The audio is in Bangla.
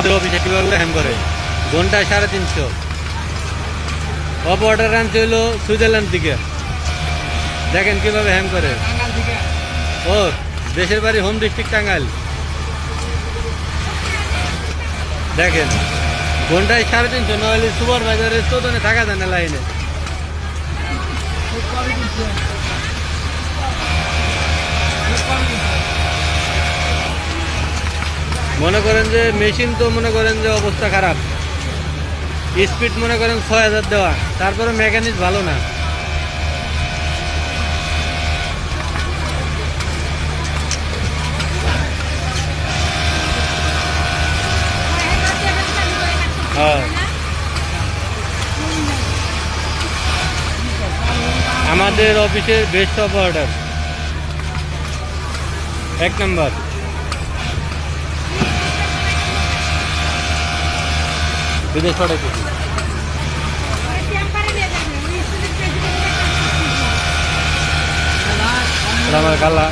আমাদের অফিসে কিভাবে হ্যাম করে ঘন্টায় 350। অফ অর্ডার আনতে হলো সুইজারল্যান্ড থেকে। দেখেন কিভাবে হ্যাম করে। ও দেশের বাড়ি হোম ডিস্ট্রিক্ট টাঙ্গাইল। দেখেন ঘন্টায় 350, নইলে সুপারভাইজারের চোদনে থাকা যায় না লাইনে। মনে করেন যে মেশিন তো মনে করেন যে অবস্থা খারাপ, স্পিড মনে করেন 6000 দেওয়া, তারপরে মেকানিক ভালো না। হ্যাঁ আমাদের অফিসের বেস্ট অফ অর্ডার 1 নম্বর। বিদেশ পাঠাইতেছি আমার গালা।